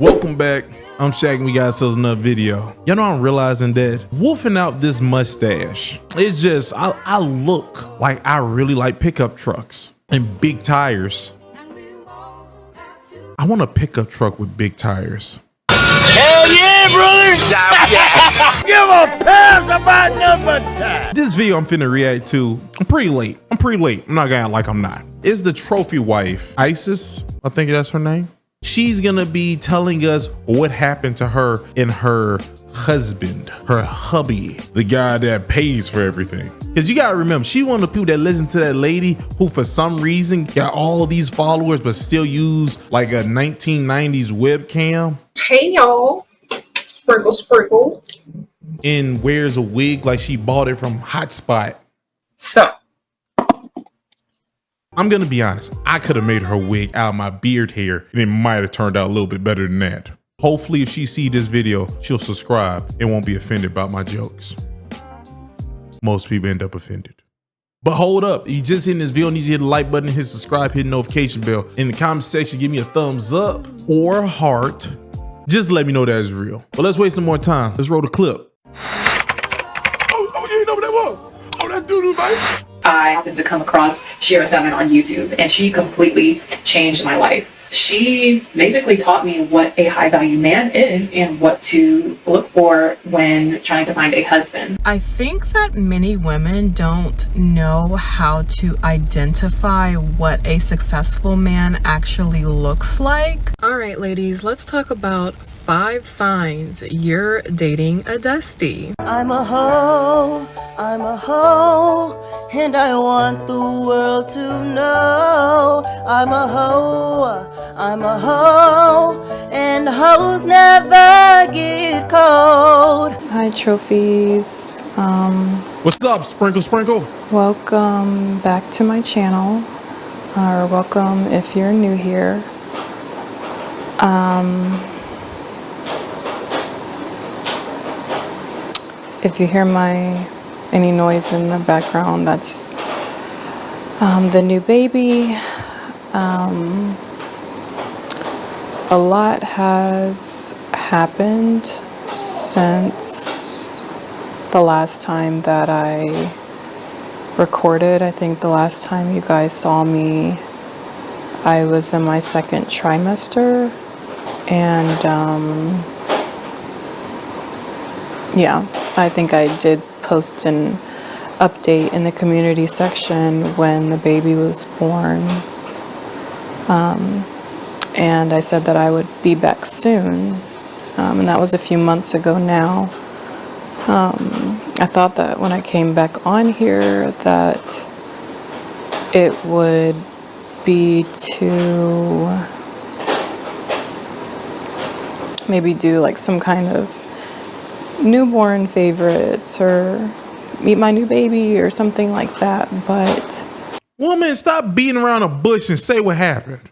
Welcome back. I'm Shaq and we got ourselves another video. You know, I'm realizing that wolfing out this mustache, it's just, I look like I really like pickup trucks and big tires. I want a pickup truck with big tires. Hell yeah, brother! Yeah. Give a pass about number time. This video I'm finna react to, I'm pretty late. I'm not gonna act like I'm not. It's the trophy wife, Isis, I think that's her name. She's gonna be telling us what happened to her and her husband, her hubby, the guy that pays for everything. Because you gotta remember, she one of the people that listen to that lady who for some reason got all these followers but still use like a 1990s webcam. Hey y'all, sprinkle sprinkle. And wears a wig like she bought it from Hotspot. So I'm gonna be honest, I could have made her wig out of my beard hair and it might have turned out a little bit better than that. Hopefully if she see this video, she'll subscribe and won't be offended by my jokes. Most people end up offended. But hold up, if you just hitting this video, need to hit the like button, hit subscribe, hit the notification bell. In the comment section, give me a thumbs up or a heart. Just let me know that it's real. But let's waste no more time. Let's roll the clip. Oh, you know what that was? Oh, that doo-doo, baby. I happened to come across Shira Salmon on YouTube, and she completely changed my life. She basically taught me what a high value man is and what to look for when trying to find a husband. I think that many women don't know how to identify what a successful man actually looks like. All right, ladies, let's talk about 5 signs you're dating a dusty. I'm a hoe, and I want the world to know I'm a hoe, and hoes never get cold. Hi trophies, What's up, Sprinkle Sprinkle? welcome back to my channel, or welcome if you're new here. If you hear any noise in the background, that's the new baby. A lot has happened since the last time that I recorded. I think the last time you guys saw me, I was in my 2nd trimester, and yeah, I think I did post an update in the community section when the baby was born. And I said that I would be back soon. And that was a few months ago now. I thought that when I came back on here that it would be to maybe do like some kind of newborn favorites or meet my new baby or something like that, but Woman, stop beating around a bush and say what happened.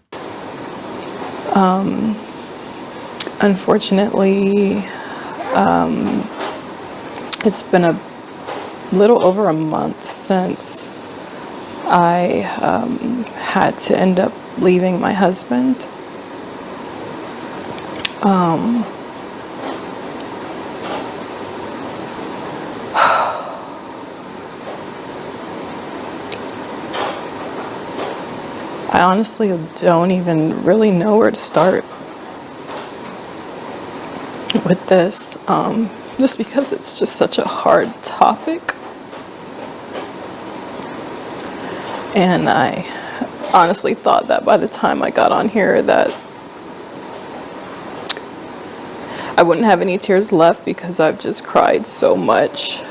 unfortunately it's been a little over a month since I had to end up leaving my husband. I honestly don't even really know where to start with this, just because it's just such a hard topic. And I honestly thought that by the time I got on here that I wouldn't have any tears left because I've just cried so much.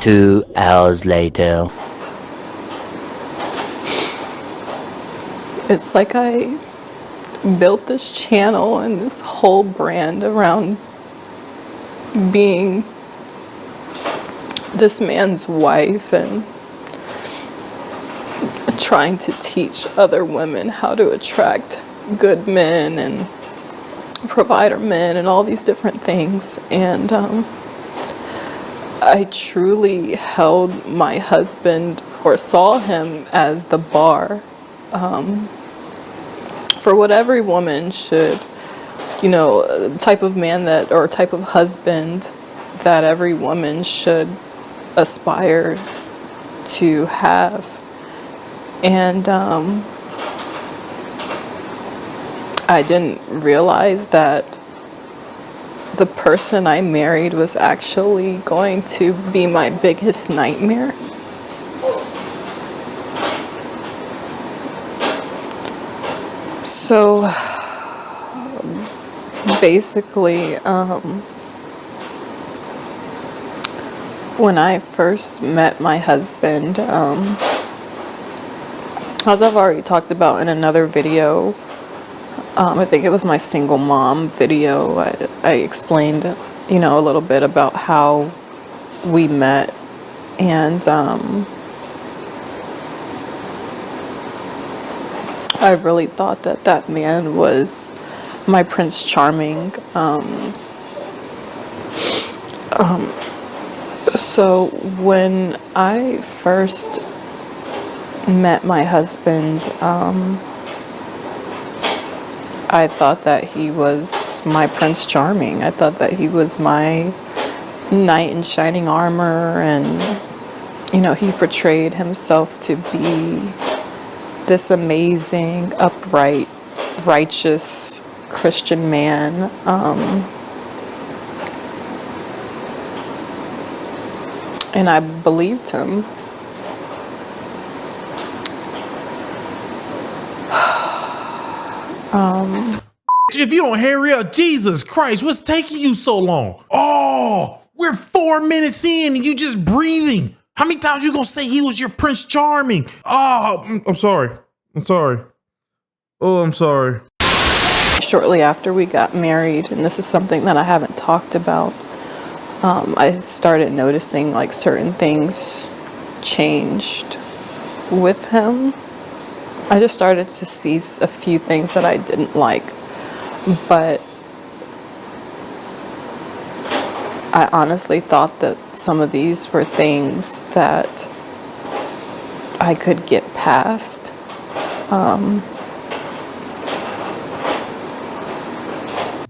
2 hours later. It's like I built this channel and this whole brand around being this man's wife and trying to teach other women how to attract good men and provider men and all these different things. And I truly held my husband, or saw him, as the bar. for what every woman should, you know, type of man that, or type of husband that every woman should aspire to have. And I didn't realize that the person I married was actually going to be my biggest nightmare. So basically, when I first met my husband, as I've already talked about in another video, I think it was my single mom video, I explained, you know, a little bit about how we met. And I really thought that that man was my Prince Charming. So when I first met my husband, I thought that he was my Prince Charming. I thought that he was my knight in shining armor, and, you know, he portrayed himself to be this amazing, upright, righteous Christian man. And I believed him. If you don't hurry up, Jesus Christ, what's taking you so long? Oh, we're 4 minutes in and you just breathing. How many times you gonna say he was your Prince Charming? Oh, I'm sorry. I'm sorry. Oh, I'm sorry. Shortly after we got married, and this is something that I haven't talked about, I started noticing like certain things changed with him. I just started to see a few things that I didn't like, but I honestly thought that some of these were things that I could get past.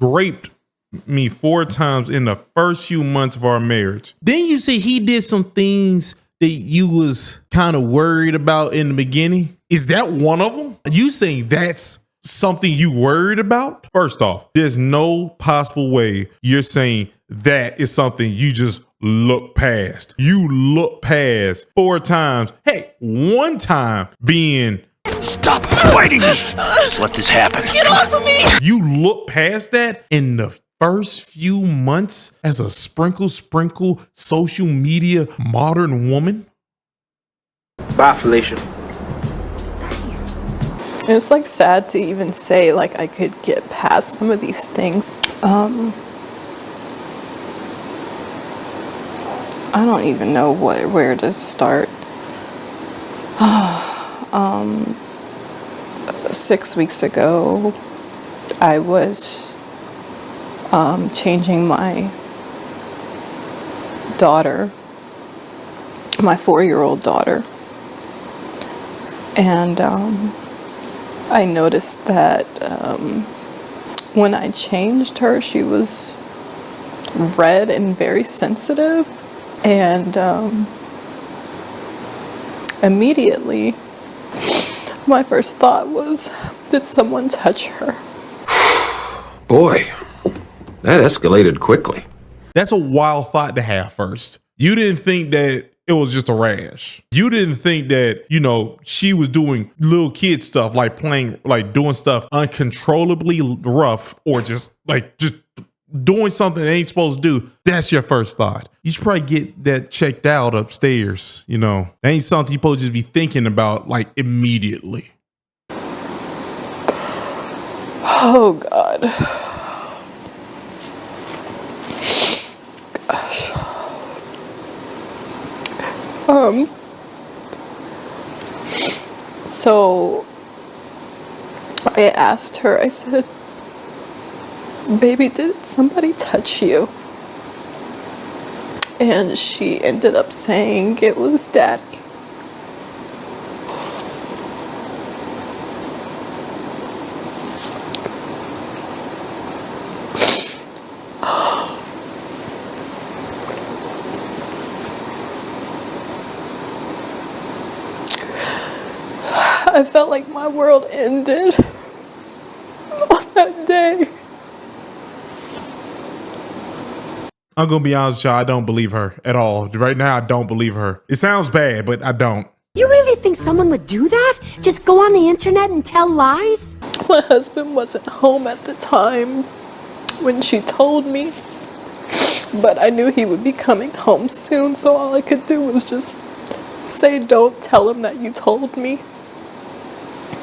Raped me 4 times in the first few months of our marriage. Then you say he did some things that you was kind of worried about in the beginning. Is that one of them? You saying that's something you worried about? First off, there's no possible way you're saying that is something you just look past. You look past 4 times. Hey, 1 time being Stop fighting me! Just let this happen. Get off of me! You look past that in the first few months as a sprinkle social media modern woman? Bye, Felicia. It's like sad to even say like I could get past some of these things. I don't even know where to start. 6 weeks ago, I was changing my daughter, my 4-year-old daughter, and I noticed that when I changed her, she was red and very sensitive, and immediately my first thought was, did someone touch her? Boy, that escalated quickly. That's a wild thought to have first. You didn't think that it was just a rash. You didn't think that, you know, she was doing little kid stuff, like playing, like doing stuff uncontrollably rough, or just doing something they ain't supposed to do. That's your first thought. You should probably get that checked out upstairs. You know, that ain't something you're supposed to just be thinking about like immediately. Oh God. Gosh. So I asked her, I said, baby, did somebody touch you? And she ended up saying it was Daddy. I felt like my world ended on that day. I'm gonna be honest with y'all, I don't believe her at all. Right now, I don't believe her. It sounds bad, but I don't. You really think someone would do that? Just go on the internet and tell lies? My husband wasn't home at the time when she told me, but I knew he would be coming home soon, so all I could do was just say, don't tell him that you told me.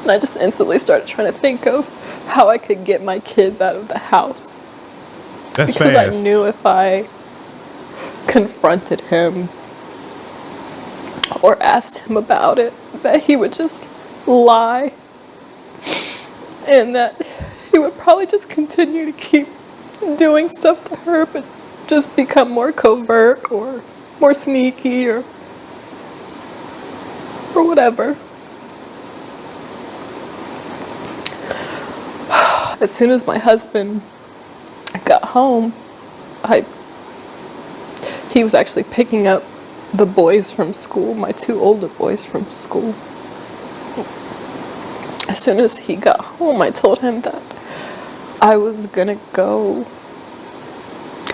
And I just instantly started trying to think of how I could get my kids out of the house. That's because fast. I knew if I confronted him or asked him about it, that he would just lie, and that he would probably just continue to keep doing stuff to her, but just become more covert or more sneaky or whatever. As soon as my husband got home, he was actually picking up the boys from school, my 2 older boys from school. As soon as he got home, I told him that I was gonna go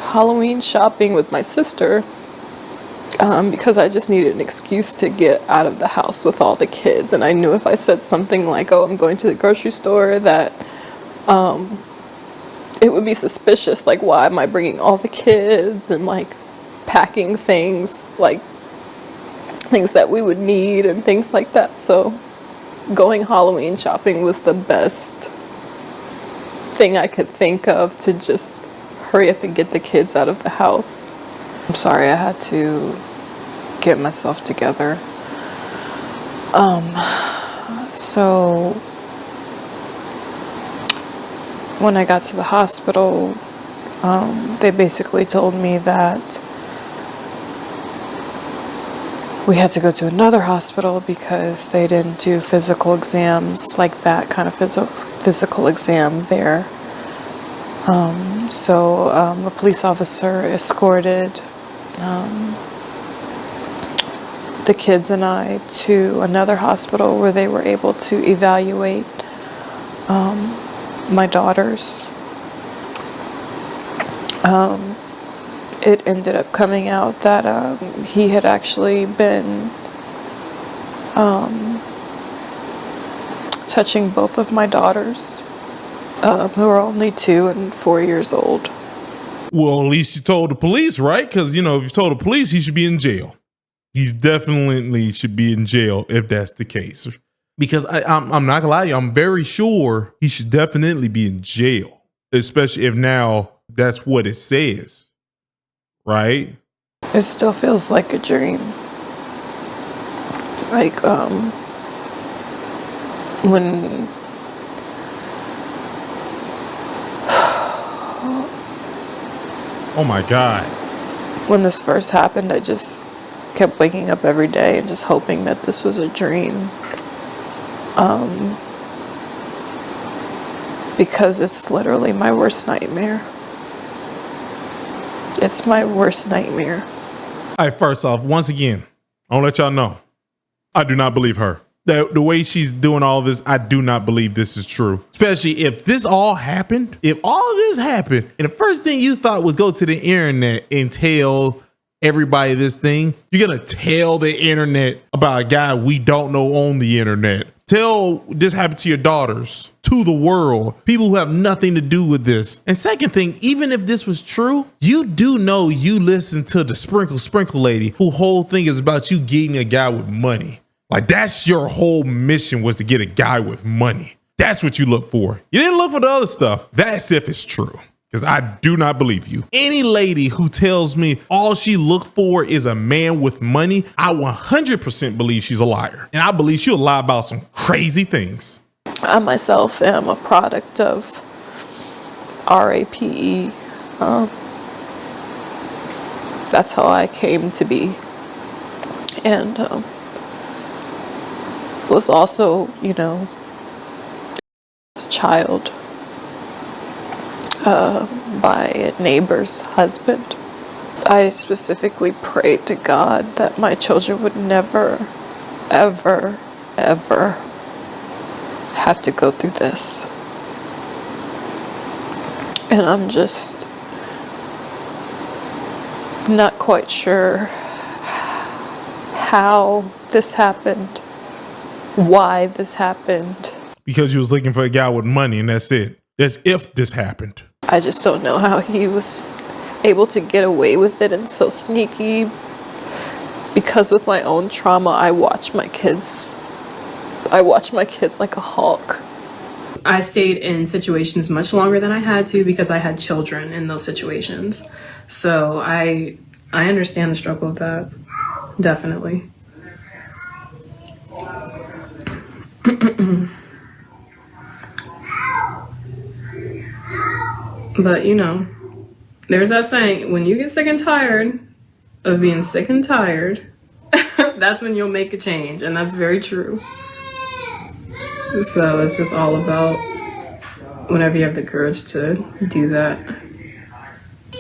Halloween shopping with my sister because I just needed an excuse to get out of the house with all the kids. And I knew if I said something like, oh, I'm going to the grocery store, that it would be suspicious. Like, why am I bringing all the kids and like packing things, like things that we would need and things like that. So going Halloween shopping was the best thing I could think of to just hurry up and get the kids out of the house. I'm sorry, I had to get myself together. So when I got to the hospital, they basically told me that we had to go to another hospital because they didn't do physical exams, like that kind of physical exam there. So a police officer escorted the kids and I to another hospital where they were able to evaluate my daughters. It ended up coming out that he had actually been touching both of my daughters, who are only 2 and 4 years old. Well, at least you told the police, right? Because, you know, if you told the police, he should be in jail. He's definitely should be in jail if that's the case. Because I'm not gonna lie to you, I'm very sure he should definitely be in jail, especially if now that's what it says, right? It still feels like a dream. Like, when oh my God. When this first happened, I just kept waking up every day and just hoping that this was a dream. Because it's literally my worst nightmare. It's my worst nightmare. All right, first off, once again, I want to let y'all know, I do not believe her. The way she's doing all this, I do not believe this is true. Especially if this all happened, if all this happened, and the first thing you thought was go to the internet and tell everybody this thing, you're gonna tell the internet about a guy we don't know on the internet. Tell this happened to your daughters, to the world, people who have nothing to do with this. And second thing, even if this was true, you do know you listen to the sprinkle lady, whose whole thing is about you getting a guy with money. Like, that's your whole mission, was to get a guy with money. That's what you look for. You didn't look for the other stuff. That's if it's true. Because I do not believe you. Any lady who tells me all she look for is a man with money, I 100% believe she's a liar. And I believe she'll lie about some crazy things. I myself am a product of RAPE. That's how I came to be. And was also, you know, as a child, by a neighbor's husband. I specifically prayed to God that my children would never, ever, ever have to go through this. And I'm just not quite sure how this happened, why this happened. Because you was looking for a guy with money and that's it. That's if this happened. I just don't know how he was able to get away with it and so sneaky, because with my own trauma, I watch my kids like a hawk. I stayed in situations much longer than I had to because I had children in those situations. So I understand the struggle of that, definitely. But you know, there's that saying, when you get sick and tired of being sick and tired, that's when you'll make a change, and that's very true. So it's just all about whenever you have the courage to do that.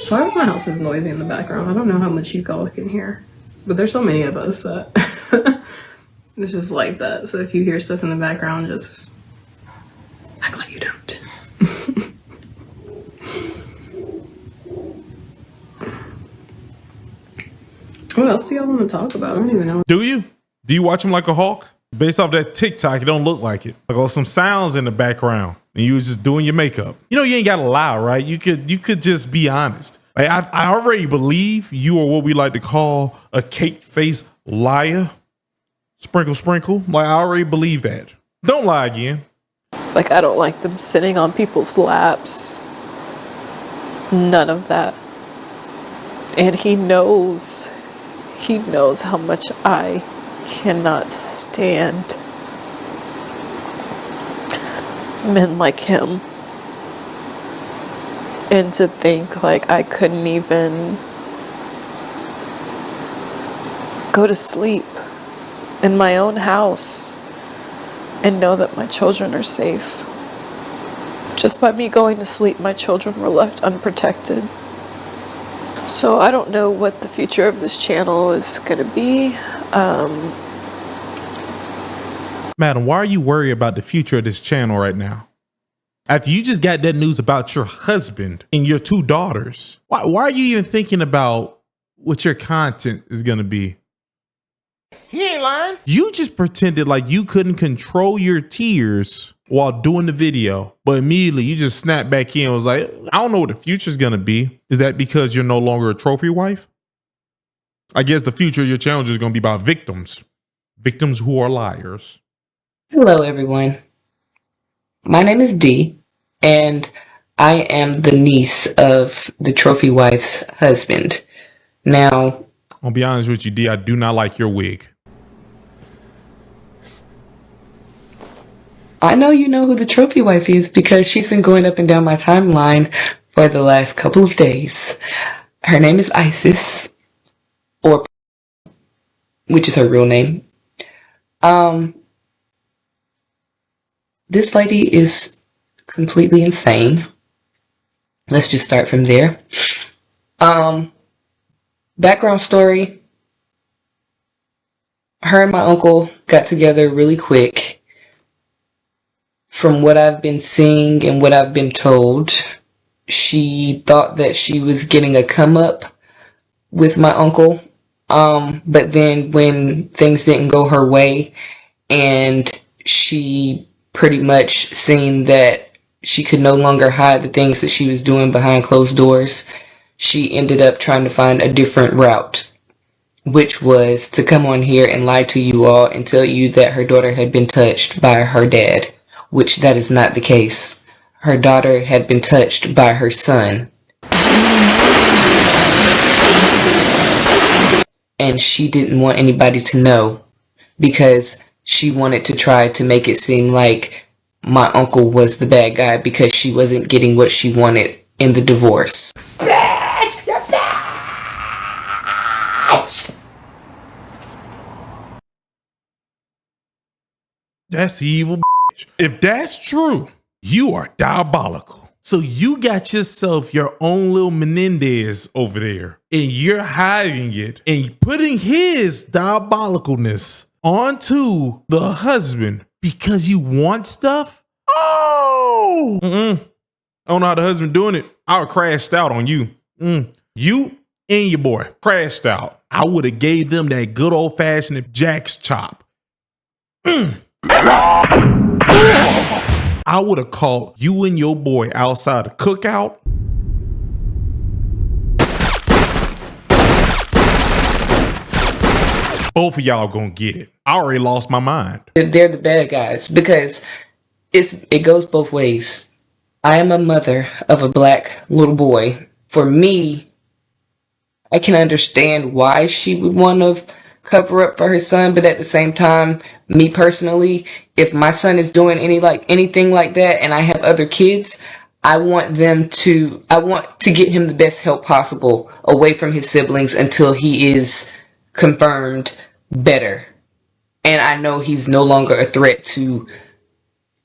Sorry if my house is noisy in the background. I don't know how much you all can hear, but there's so many of us that it's just like that. So if you hear stuff in the background, just act like you don't. What else do y'all want to talk about? I don't even know. Do you? Do you watch him like a hawk? Based off that TikTok, it don't look like it. Like, oh, some sounds in the background and you was just doing your makeup. You know, you ain't gotta lie, right? You could just be honest. Like, I already believe you are what we like to call a cake face liar. Sprinkle, sprinkle. Like, I already believe that. Don't lie again. Like, I don't like them sitting on people's laps. None of that. And he knows how much I cannot stand men like him. And to think like I couldn't even go to sleep in my own house and know that my children are safe. Just by me going to sleep, my children were left unprotected. So I don't know what the future of this channel is going to be. Madam, why are you worried about the future of this channel right now? After you just got that news about your husband and your 2 daughters, why are you even thinking about what your content is going to be? He ain't lying. You just pretended like you couldn't control your tears while doing the video, but immediately you just snapped back in and was like, I don't know what the future is going to be. Is that because you're no longer a trophy wife? I guess the future of your challenge is going to be about victims who are liars. Hello, everyone. My name is Dee, and I am the niece of the trophy wife's husband. Now, I'll be honest with you, Dee, I do not like your wig. I know you know who the trophy wife is because she's been going up and down my timeline for the last couple of days. Her name is Isis, or which is her real name. This lady is completely insane. Let's just start from there. Background story. Her and my uncle got together really quick. From what I've been seeing and what I've been told, she thought that she was getting a come up with my uncle. But then when things didn't go her way and she pretty much seen that she could no longer hide the things that she was doing behind closed doors, she ended up trying to find a different route, which was to come on here and lie to you all and tell you that her daughter had been touched by her dad, which that is not the case. Her daughter had been touched by her son. And she didn't want anybody to know because she wanted to try to make it seem like my uncle was the bad guy because she wasn't getting what she wanted in the divorce. That's evil. If that's true, you are diabolical. So you got yourself your own little Menendez over there and you're hiding it and putting his diabolicalness onto the husband because you want stuff? Oh, I don't know how the husband doing it. I would crashed out on you. You and your boy crashed out. I would have gave them that good old fashioned Jack's chop. I would have called you and your boy outside the cookout. Both of y'all gonna get it. I already lost my mind. They're the bad guys because it goes both ways. I am a mother of a black little boy. For me, I can understand why she would want to cover up for her son, but at the same time, me personally, if my son is doing anything like that and I have other kids, I want to get him the best help possible away from his siblings until he is confirmed better. And I know he's no longer a threat to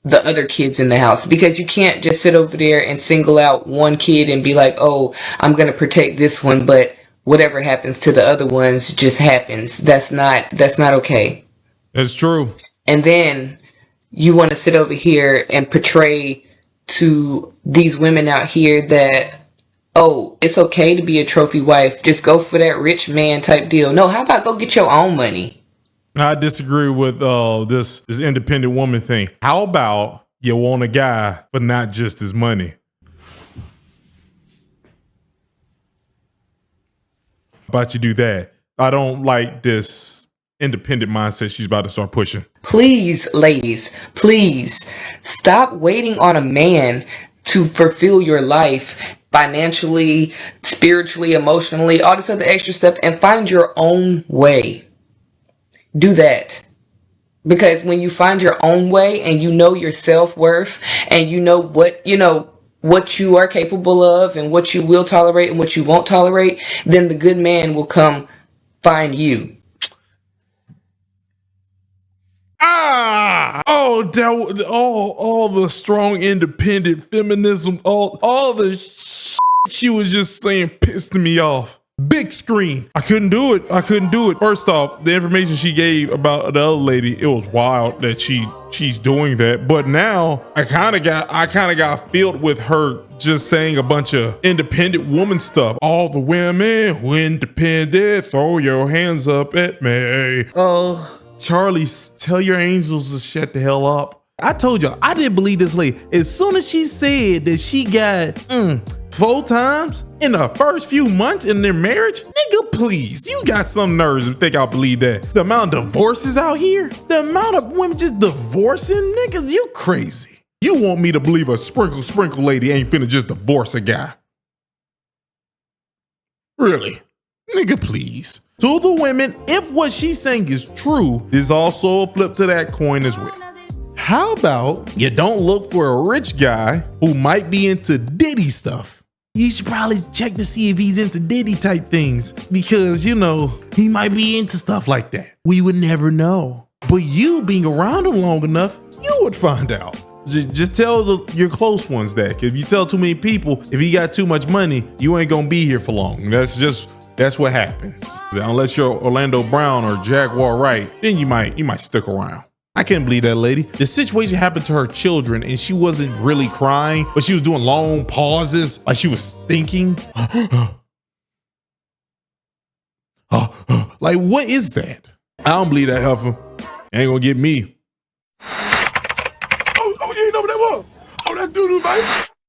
the other kids in the house, because you can't just sit over there and single out one kid and be like, oh, I'm going to protect this one, but whatever happens to the other ones just happens. That's not okay. That's true. And then you want to sit over here and portray to these women out here that, oh, it's okay to be a trophy wife. Just go for that rich man type deal. No, how about go get your own money? I disagree with this independent woman thing. How about you want a guy, but not just his money? How about you do that? I don't like this independent mindset she's about to start pushing. Please, ladies, please stop waiting on a man to fulfill your life financially, spiritually, emotionally, all this other extra stuff, and find your own way. Do that. Because when you find your own way and you know your self-worth and you know what you are capable of and what you will tolerate and what you won't tolerate, then the good man will come find you. All the strong independent feminism, all the shit she was just saying pissed me off. Big screen. I couldn't do it. First off, the information she gave about the other lady, it was wild that she's doing that. But now I kind of got filled with her just saying a bunch of independent woman stuff. All the women who independent, throw your hands up at me. Oh, Charlie, tell your angels to shut the hell up. I told y'all, I didn't believe this lady. As soon as she said that she got 4 times in the first few months in their marriage, nigga, please, you got some nerves to think I believe that. The amount of divorces out here, the amount of women just divorcing niggas, you crazy. You want me to believe a sprinkle lady ain't finna just divorce a guy? Really? Nigga, please. To the women, if what she's saying is true, there's also a flip to that coin as well. How about you don't look for a rich guy who might be into Diddy stuff? You should probably check to see if he's into Diddy type things, because, you know, he might be into stuff like that. We would never know. But you being around him long enough, you would find out. Just tell your close ones that. If you tell too many people, if you got too much money, you ain't gonna be here for long. That's what happens. Unless you're Orlando Brown or Jaguar Wright, then you might stick around. I can't believe that lady. The situation happened to her children and she wasn't really crying, but she was doing long pauses like she was thinking. Like, what is that? I don't believe that heifer. Ain't gonna get me. Oh, you ain't know what that was? Oh, that doo-doo, baby.